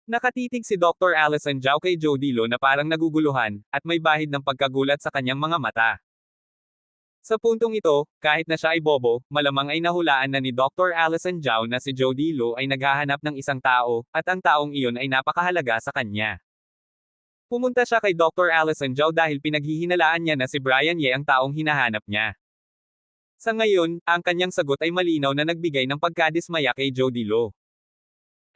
Nakatitig si Dr. Allison Zhao kay Jody Lo na parang naguguluhan, at may bahid ng pagkagulat sa kanyang mga mata. Sa puntong ito, kahit na siya ay bobo, malamang ay nahulaan na ni Dr. Allison Zhao na si Jody Lo ay naghahanap ng isang tao, at ang taong iyon ay napakahalaga sa kanya. Pumunta siya kay Dr. Allison Zhao dahil pinaghihinalaan niya na si Brian Ye ang taong hinahanap niya. Sa ngayon, ang kanyang sagot ay malinaw na nagbigay ng pagkadismaya kay Jody Lo.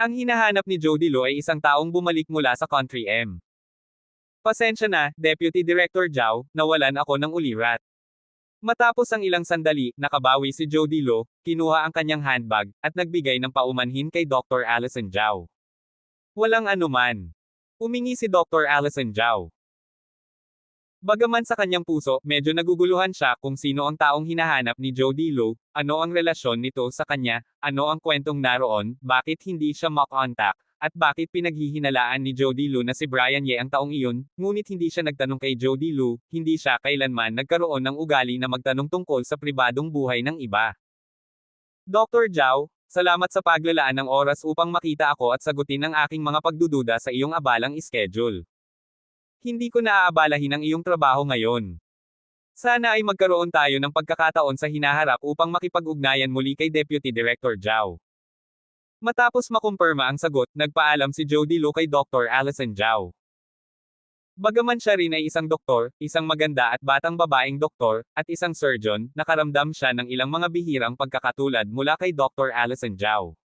Ang hinahanap ni Jody Lo ay isang taong bumalik mula sa Country M. Pasensya na, Deputy Director Zhao, nawalan ako ng ulirat. Matapos ang ilang sandali, nakabawi si Jody Lo, kinuha ang kanyang handbag, at nagbigay ng paumanhin kay Dr. Allison Zhao. Walang anuman. Humingi si Dr. Allison Zhao. Bagaman sa kanyang puso, medyo naguguluhan siya kung sino ang taong hinahanap ni Jody Lo, ano ang relasyon nito sa kanya, ano ang kwentong naroon, bakit hindi siya makontak, at bakit pinaghihinalaan ni Jody Lo na si Brian Ye ang taong iyon, ngunit hindi siya nagtanong kay Jody Lo, hindi siya kailanman nagkaroon ng ugali na magtanong tungkol sa pribadong buhay ng iba. Dr. Zhao, salamat sa paglalaan ng oras upang makita ako at sagutin ang aking mga pagdududa sa iyong abalang schedule. Hindi ko naaabalahin ang iyong trabaho ngayon. Sana ay magkaroon tayo ng pagkakataon sa hinaharap upang makipag-ugnayan muli kay Deputy Director Zhao. Matapos makumpirma ang sagot, nagpaalam si Jody Lo kay Dr. Allison Zhao. Bagaman siya rin ay isang doktor, isang maganda at batang babaeng doktor, at isang surgeon, nakaramdam siya ng ilang mga bihirang pagkakatulad mula kay Dr. Allison Zhao.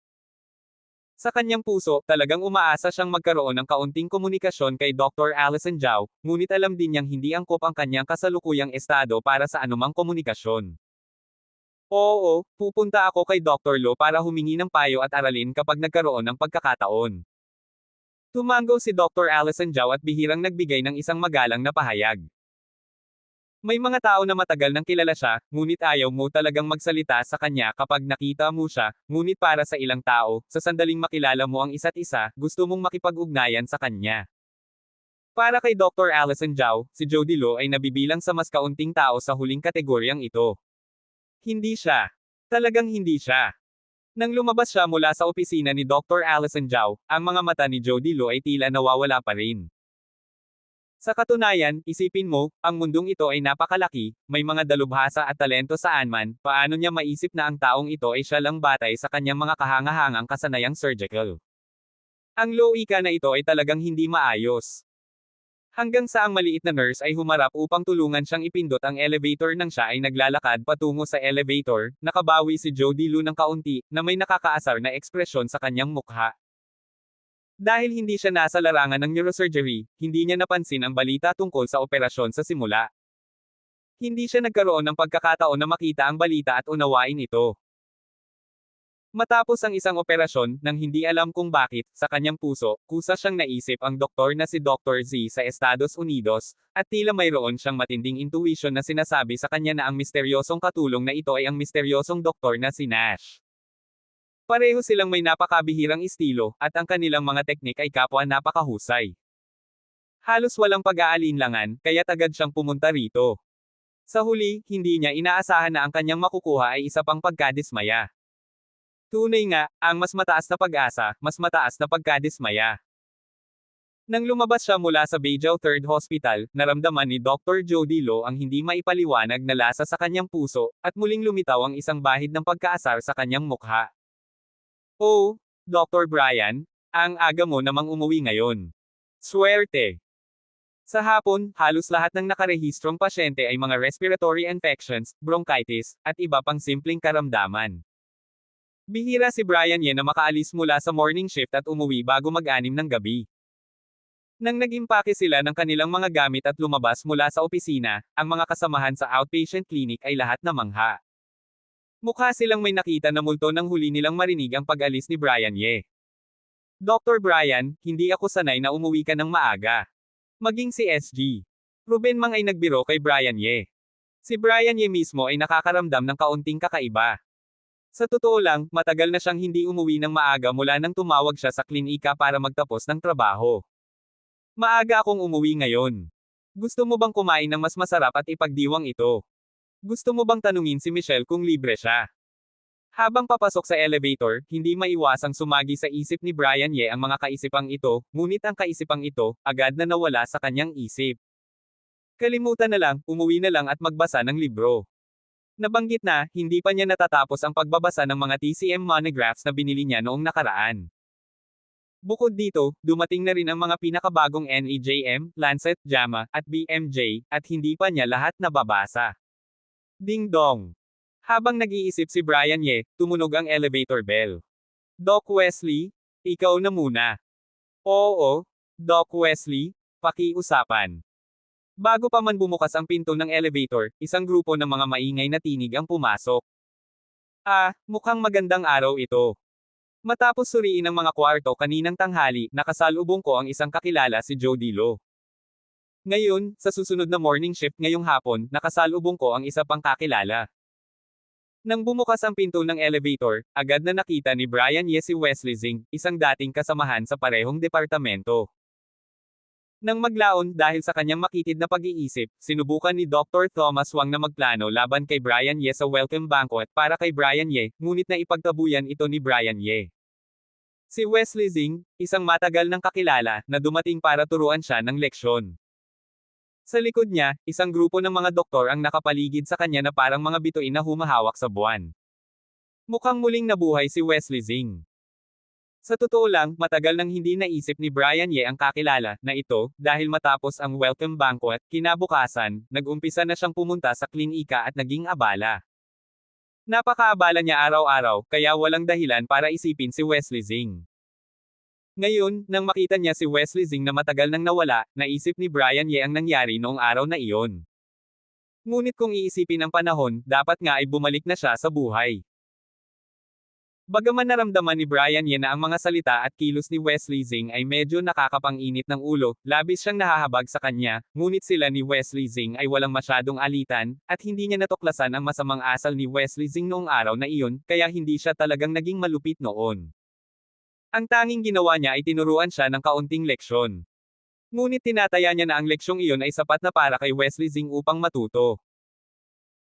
Sa kanyang puso, talagang umaasa siyang magkaroon ng kaunting komunikasyon kay Dr. Allison Zhao, ngunit alam din niyang hindi angkop ang kanyang kasalukuyang estado para sa anumang komunikasyon. Oo, pupunta ako kay Dr. Lo para humingi ng payo at aralin kapag nagkaroon ng pagkakataon. Tumango si Dr. Allison Zhao at bihirang nagbigay ng isang magalang na pahayag. May mga tao na matagal nang kilala siya, ngunit ayaw mo talagang magsalita sa kanya kapag nakita mo siya, ngunit para sa ilang tao, sa sandaling makilala mo ang isa't isa, gusto mong makipag-ugnayan sa kanya. Para kay Dr. Allison Zhao, si Jody Lo ay nabibilang sa mas kaunting tao sa huling kategoryang ito. Hindi siya. Talagang hindi siya. Nang lumabas siya mula sa opisina ni Dr. Allison Zhao, ang mga mata ni Jody Lo ay tila nawawala pa rin. Sa katunayan, isipin mo, ang mundong ito ay napakalaki, may mga dalubhasa at talento saan man, paano niya maisip na ang taong ito ay siya lang batay sa kanyang mga kahangahangang kasanayang surgical. Ang loika na ito ay talagang hindi maayos. Hanggang sa ang maliit na nurse ay humarap upang tulungan siyang ipindot ang elevator nang siya ay naglalakad patungo sa elevator, nakabawi si Jody Lo ng kaunti, na may nakakaasar na ekspresyon sa kanyang mukha. Dahil hindi siya nasa larangan ng neurosurgery, hindi niya napansin ang balita tungkol sa operasyon sa simula. Hindi siya nagkaroon ng pagkakataon na makita ang balita at unawain ito. Matapos ang isang operasyon, nang hindi alam kung bakit, sa kanyang puso, kusa siyang naisip ang doktor na si Dr. Z sa Estados Unidos, at tila mayroon siyang matinding intuition na sinasabi sa kanya na ang misteryosong katulong na ito ay ang misteryosong doktor na si Nash. Pareho silang may napakabihirang estilo, at ang kanilang mga teknik ay kapwa napakahusay. Halos walang pag-aalinlangan, kaya't agad siyang pumunta rito. Sa huli, hindi niya inaasahan na ang kanyang makukuha ay isa pang pagkadismaya. Tunay nga, ang mas mataas na pag-asa, mas mataas na pagkadismaya. Nang lumabas siya mula sa Beijing 3rd Hospital, naramdaman ni Dr. Jody Lo ang hindi maipaliwanag na lasa sa kanyang puso, at muling lumitaw ang isang bahid ng pagkaasar sa kanyang mukha. Oh, Dr. Brian, ang aga mo namang umuwi ngayon. Swerte! Sa hapon, halos lahat ng nakarehistrong pasyente ay mga respiratory infections, bronchitis, at iba pang simpleng karamdaman. Bihira si Brian Ye na makaalis mula sa morning shift at umuwi bago mag-anim ng gabi. Nang nag-impake sila ng kanilang mga gamit at lumabas mula sa opisina, ang mga kasamahan sa outpatient clinic ay lahat na mangha. Mukha silang may nakita na multo nang huli nilang marinig ang pag-alis ni Brian Ye. Dr. Brian, hindi ako sanay na umuwi ka ng maaga. Maging si SG. Ruben Mang ay nagbiro kay Brian Ye. Si Brian Ye mismo ay nakakaramdam ng kaunting kakaiba. Sa totoo lang, matagal na siyang hindi umuwi ng maaga mula nang tumawag siya sa klinika para magtapos ng trabaho. Maaga akong umuwi ngayon. Gusto mo bang kumain ng mas masarap at ipagdiwang ito? Gusto mo bang tanungin si Michelle kung libre siya? Habang papasok sa elevator, hindi maiwasang sumagi sa isip ni Brian Ye ang mga kaisipang ito, ngunit ang kaisipang ito, agad na nawala sa kanyang isip. Kalimutan na lang, umuwi na lang at magbasa ng libro. Nabanggit na, hindi pa niya natatapos ang pagbabasa ng mga TCM monographs na binili niya noong nakaraan. Bukod dito, dumating na rin ang mga pinakabagong NEJM, Lancet, JAMA, at BMJ, at hindi pa niya lahat nababasa. Ding dong! Habang nag-iisip si Brian Ye, tumunog ang elevator bell. Doc Wesley, Ikaw na muna. Oo, Doc Wesley, pakiusapan. Bago pa man bumukas ang pinto ng elevator, isang grupo ng mga maingay na tinig ang pumasok. Mukhang magandang araw ito. Matapos suriin ang mga kwarto kaninang tanghali, nakasalubong ko ang isang kakilala si Joe Dilo. Ngayon, sa susunod na morning shift ngayong hapon, nakasalubong ko ang isa pang kakilala. Nang bumukas ang pinto ng elevator, agad na nakita ni Brian Ye si Wesley Zing, isang dating kasamahan sa parehong departamento. Nang maglaon dahil sa kanyang makitid na pag-iisip, sinubukan ni Dr. Thomas Wang na magplano laban kay Brian Ye sa welcome banquet para kay Brian Ye, ngunit na ipagtabuyan ito ni Brian Ye. Si Wesley Zing, isang matagal ng kakilala, na dumating para turuan siya ng leksyon. Sa likod niya, isang grupo ng mga doktor ang nakapaligid sa kanya na parang mga bituin na humahawak sa buwan. Mukhang muling nabuhay si Wesley Zing. Sa totoo lang, matagal nang hindi naisip ni Brian Ye ang kakilala na ito, dahil matapos ang welcome banquet, kinabukasan, nag-umpisa na siyang pumunta sa klinika at naging abala. Napakaabala niya araw-araw, kaya walang dahilan para isipin si Wesley Zing. Ngayon, nang makita niya si Wesley Zing na matagal nang nawala, naisip ni Brian Ye ang nangyari noong araw na iyon. Ngunit kung iisipin ang panahon, dapat nga ay bumalik na siya sa buhay. Bagaman naramdaman ni Brian Ye na ang mga salita at kilos ni Wesley Zing ay medyo nakakapang-init ng ulo, labis siyang nahahabag sa kanya, ngunit sila ni Wesley Zing ay walang masyadong alitan, at hindi niya natuklasan ang masamang asal ni Wesley Zing noong araw na iyon, kaya hindi siya talagang naging malupit noon. Ang tanging ginawa niya ay tinuruan siya ng kaunting leksyon. Ngunit tinataya niya na ang leksyong iyon ay sapat na para kay Wesley Zing upang matuto.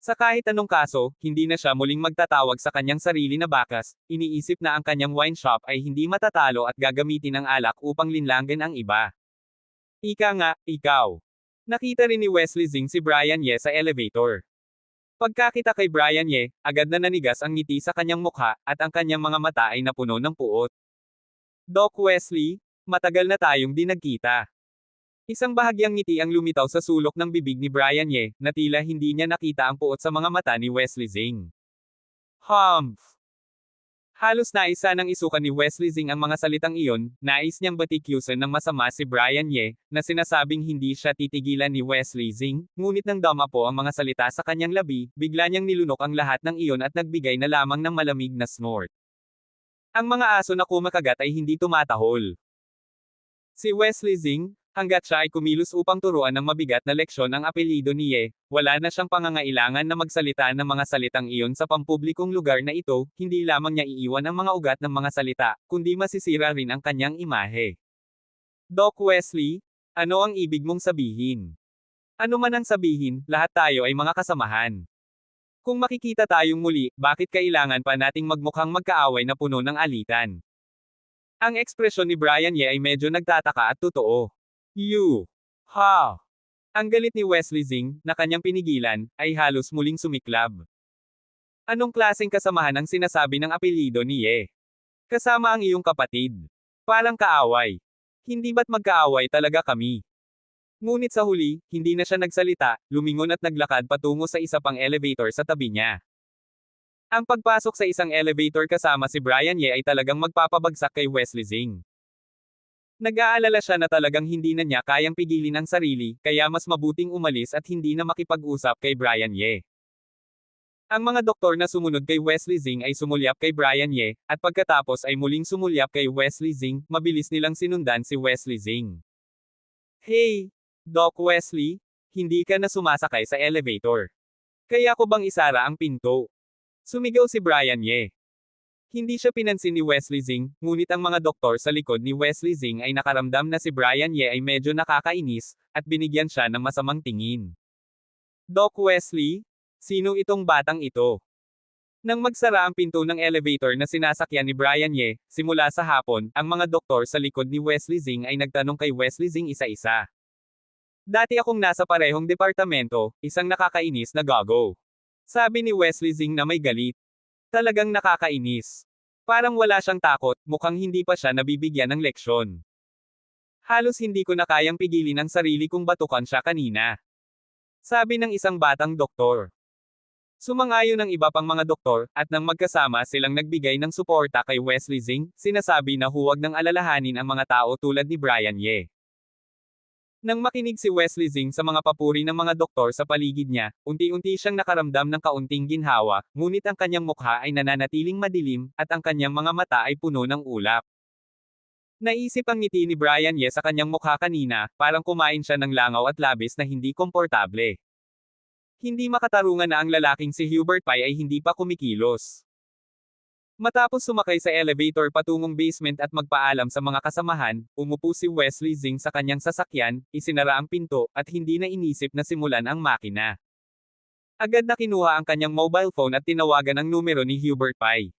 Sa kahit anong kaso, hindi na siya muling magtatawag sa kanyang sarili na bakas, iniisip na ang kanyang wine shop ay hindi matatalo at gagamitin ang alak upang linlangin ang iba. Ika nga, ikaw. Nakita rin ni Wesley Zing si Brian Ye sa elevator. Pagkakita kay Brian Ye, agad na nanigas ang ngiti sa kanyang mukha, at ang kanyang mga mata ay napuno ng puot. Doc Wesley, matagal na tayong di nagkita. Isang bahagyang ngiti ang lumitaw sa sulok ng bibig ni Brian Ye, na tila hindi niya nakita ang puot sa mga mata ni Wesley Zing. Humph! Halos naisa nang isukan ni Wesley Zing ang mga salitang iyon, nais niyang batikyusan ng masama si Brian Ye, na sinasabing hindi siya titigilan ni Wesley Zing, ngunit nang damapo ang mga salita sa kanyang labi, bigla niyang nilunok ang lahat ng iyon at nagbigay na lamang ng malamig na snort. Ang mga aso na kumakagat ay hindi tumatahol. Si Wesley Zing, hanggat siya ay kumilos upang turuan ng mabigat na leksyon ang apelyido ni Ye, wala na siyang pangangailangan na magsalita ng mga salitang iyon sa pampublikong lugar na ito, hindi lamang niya iiwan ang mga ugat ng mga salita, kundi masisira rin ang kanyang imahe. Doc Wesley, ano ang ibig mong sabihin? Ano man ang sabihin, lahat tayo ay mga kasamahan. Kung makikita tayong muli, bakit kailangan pa nating magmukhang magkaaway na puno ng alitan? Ang ekspresyon ni Brian Ye ay medyo nagtataka at totoo. Ha! Ang galit ni Wesley Zing, na kanyang pinigilan, ay halos muling sumiklab. Anong klaseng kasamahan ang sinasabi ng apelyido ni Ye? Kasama ang iyong kapatid. Parang kaaway. Hindi ba't magkaaway talaga kami? Ngunit sa huli, hindi na siya nagsalita, lumingon at naglakad patungo sa isa pang elevator sa tabi niya. Ang pagpasok sa isang elevator kasama si Brian Ye ay talagang magpapabagsak kay Wesley Zing. Nag-aalala siya na talagang hindi na niya kayang pigilin ang sarili, kaya mas mabuting umalis at hindi na makipag-usap kay Brian Ye. Ang mga doktor na sumunod kay Wesley Zing ay sumulyap kay Brian Ye, at pagkatapos ay muling sumulyap kay Wesley Zing, mabilis nilang sinundan si Wesley Zing. Hey! Doc Wesley, hindi ka na sumasakay sa elevator. Kaya ko bang isara ang pinto? Sumigaw si Brian Ye. Hindi siya pinansin ni Wesley Zing, ngunit ang mga doktor sa likod ni Wesley Zing ay nakaramdam na si Brian Ye ay medyo nakakainis, at binigyan siya ng masamang tingin. Doc Wesley, sino itong batang ito? Nang magsara ang pinto ng elevator na sinasakyan ni Brian Ye, simula sa hapon, ang mga doktor sa likod ni Wesley Zing ay nagtanong kay Wesley Zing isa-isa. Dati akong nasa parehong departamento, isang nakakainis na gago. Sabi ni Wesley Zing na may galit. Talagang nakakainis. Parang wala siyang takot, mukhang hindi pa siya nabibigyan ng leksyon. Halos hindi ko na kayang pigilin ang sarili kong batukan siya kanina. Sabi ng isang batang doktor. Sumang-ayon ang iba pang mga doktor, at nang magkasama silang nagbigay ng suporta kay Wesley Zing, sinasabi na huwag nang alalahanin ang mga tao tulad ni Brian Ye. Nang makinig si Wesley Zing sa mga papuri ng mga doktor sa paligid niya, unti-unti siyang nakaramdam ng kaunting ginhawa, ngunit ang kanyang mukha ay nananatiling madilim, at ang kanyang mga mata ay puno ng ulap. Naisip ang ngiti ni Brian Ye sa kanyang mukha kanina, parang kumain siya ng langaw at labis na hindi komportable. Hindi makatarungan na ang lalaking si Hubert Pai ay hindi pa kumikilos. Matapos sumakay sa elevator patungong basement at magpaalam sa mga kasamahan, umupo si Wesley Zing sa kanyang sasakyan, isinara ang pinto, at hindi na inisip na simulan ang makina. Agad na kinuha ang kanyang mobile phone at tinawagan ang numero ni Hubert Pai.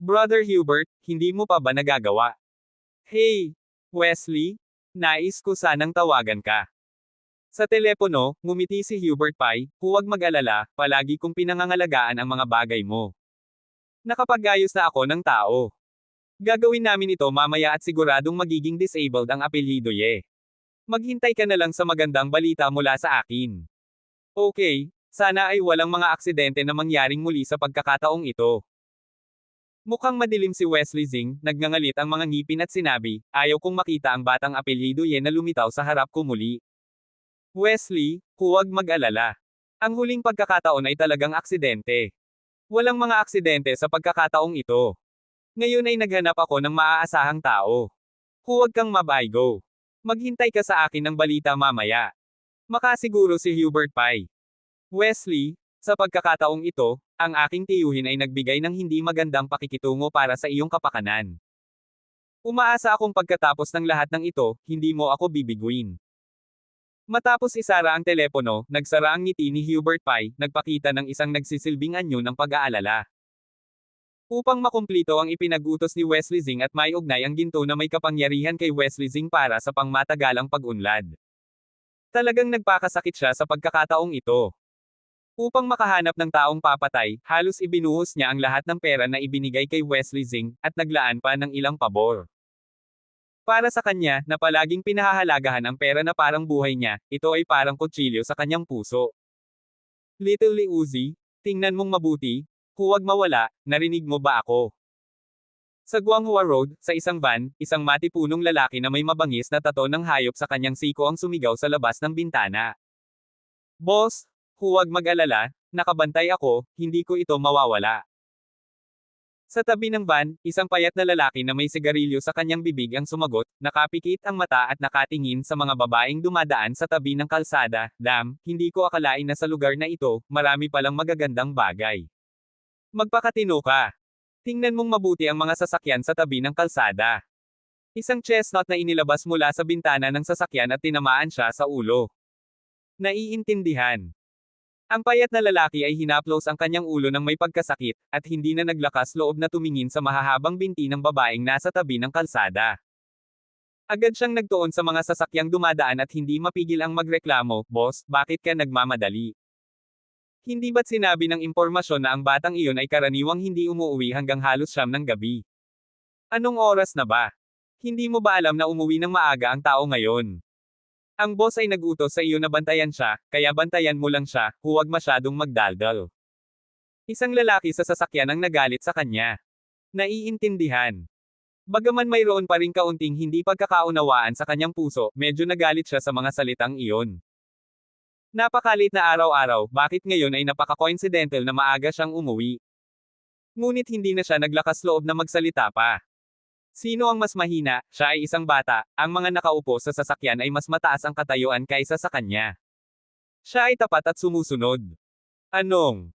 Brother Hubert, hindi mo pa ba nagagawa? Hey, Wesley, nais ko sanang tawagan ka. Sa telepono, ngumiti si Hubert Pai, huwag mag-alala, palagi kong pinangangalagaan ang mga bagay mo. Nakapag-ayos na ako ng tao. Gagawin namin ito mamaya at siguradong magiging disabled ang apelyido Ye. Maghintay ka na lang sa magandang balita mula sa akin. Okay, sana ay walang mga aksidente na mangyaring muli sa pagkakataong ito. Mukhang madilim si Wesley Zing, nagngangalit ang mga ngipin at sinabi, ayaw kong makita ang batang apelyido Ye na lumitaw sa harap ko muli. Wesley, huwag mag-alala. Ang huling pagkakataon ay talagang aksidente. Walang mga aksidente sa pagkakataong ito. Ngayon ay naghanap ako ng maaasahang tao. Huwag kang mabaygo. Maghintay ka sa akin ng balita mamaya. Makasiguro si Hubert Pai. Wesley, sa pagkakataong ito, ang aking tiyuhin ay nagbigay ng hindi magandang pakikitungo para sa iyong kapakanan. Umaasa akong pagkatapos ng lahat ng ito, hindi mo ako bibiguin. Matapos isara ang telepono, nagsara ang ngiti ni Hubert Pai, nagpakita ng isang nagsisilbing anyo ng pag-aalala. Upang makumplito ang ipinag-utos ni Wesley Zing at may ugnay ang ginto na may kapangyarihan kay Wesley Zing para sa pangmatagalang pag-unlad. Talagang nagpakasakit siya sa pagkakataong ito. Upang makahanap ng taong papatay, halos ibinuhos niya ang lahat ng pera na ibinigay kay Wesley Zing, at naglaan pa ng ilang pabor. Para sa kanya, na palaging pinahahalagahan ang pera na parang buhay niya, ito ay parang kutsilyo sa kanyang puso. Little Li Uzi, tingnan mong mabuti, huwag mawala, narinig mo ba ako? Sa Guanghua Road, sa isang van, isang matipunong lalaki na may mabangis na tato ng hayop sa kanyang siko ang sumigaw sa labas ng bintana. Boss, huwag mag-alala, nakabantay ako, hindi ko ito mawawala. Sa tabi ng van, isang payat na lalaki na may sigarilyo sa kanyang bibig ang sumagot, nakapikit ang mata at nakatingin sa mga babaeng dumadaan sa tabi ng kalsada. Damn, hindi ko akalain na sa lugar na ito, marami palang magagandang bagay. Magpakatino ka. Tingnan mong mabuti ang mga sasakyan sa tabi ng kalsada. Isang chestnut na inilabas mula sa bintana ng sasakyan at tinamaan siya sa ulo. Naiintindihan. Ang payat na lalaki ay hinaplos ang kanyang ulo ng may pagkasakit, at hindi na naglakas loob na tumingin sa mahahabang binti ng babaeng nasa tabi ng kalsada. Agad siyang nagtuon sa mga sasakyang dumadaan at hindi mapigil ang magreklamo, boss, bakit ka nagmamadali? Hindi ba't sinabi ng impormasyon na ang batang iyon ay karaniwang hindi umuwi hanggang halos 9 ng gabi? Anong oras na ba? Hindi mo ba alam na umuwi ng maaga ang tao ngayon? Ang boss ay nag-utos sa iyo na bantayan siya, kaya bantayan mo lang siya, huwag masyadong magdaldal. Isang lalaki sa sasakyan ang nagalit sa kanya. Naiintindihan. Bagaman mayroon pa ring kaunting hindi pagkakaunawaan sa kanyang puso, medyo nagalit siya sa mga salitang iyon. Napakalit na araw-araw, bakit ngayon ay napaka-coincidental na maaga siyang umuwi? Ngunit hindi na siya naglakas loob na magsalita pa. Sino ang mas mahina? Siya ay isang bata, ang mga nakaupo sa sasakyan ay mas mataas ang katayuan kaysa sa kanya. Siya ay tapat at sumusunod. Anong?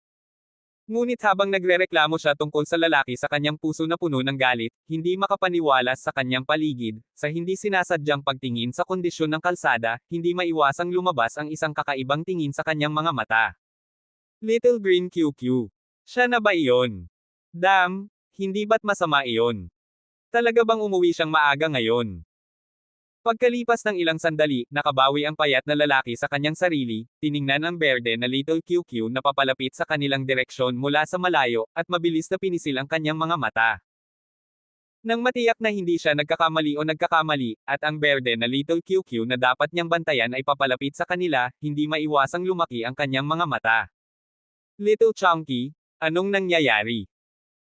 Ngunit habang nagrereklamo siya tungkol sa lalaki sa kanyang puso na puno ng galit, hindi makapaniwala sa kanyang paligid, sa hindi sinasadyang pagtingin sa kondisyon ng kalsada, hindi maiwasang lumabas ang isang kakaibang tingin sa kanyang mga mata. Little Green QQ. Siya na ba iyon? Damn, hindi ba't masama iyon? Talaga bang umuwi siyang maaga ngayon? Pagkalipas ng ilang sandali, nakabawi ang payat na lalaki sa kanyang sarili, tiningnan ang berde na Little QQ na papalapit sa kanilang direksyon mula sa malayo, at mabilis na pinisil ang kanyang mga mata. Nang matiyak na hindi siya nagkakamali o nagkakamali, at ang berde na Little QQ na dapat niyang bantayan ay papalapit sa kanila, hindi maiwasang lumaki ang kanyang mga mata. Little Chunky, anong nangyayari?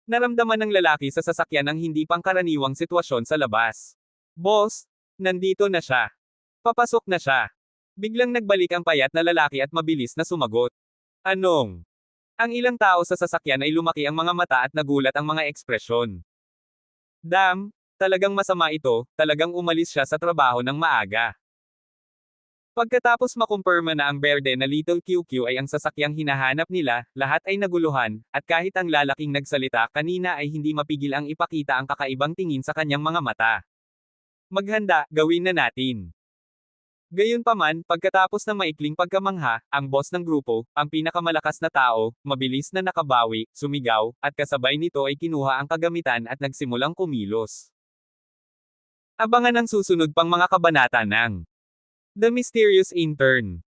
Naramdaman ng lalaki sa sasakyan ang hindi pangkaraniwang sitwasyon sa labas. Boss, nandito na siya. Papasok na siya. Biglang nagbalik ang payat na lalaki at mabilis na sumagot. Anong? Ang ilang tao sa sasakyan ay lumaki ang mga mata at nagulat ang mga ekspresyon. Damn, talagang masama ito, talagang umalis siya sa trabaho ng maaga. Pagkatapos makumpirma na ang berde na Little QQ ay ang sasakyang hinahanap nila, lahat ay naguluhan, at kahit ang lalaking nagsalita kanina ay hindi mapigil ang ipakita ang kakaibang tingin sa kanyang mga mata. Maghanda, gawin na natin. Gayunpaman, pagkatapos ng maikling pagkamangha, ang boss ng grupo, ang pinakamalakas na tao, mabilis na nakabawi, sumigaw, at kasabay nito ay kinuha ang kagamitan at nagsimulang kumilos. Abangan ang susunod pang mga kabanata ng The Mysterious Intern.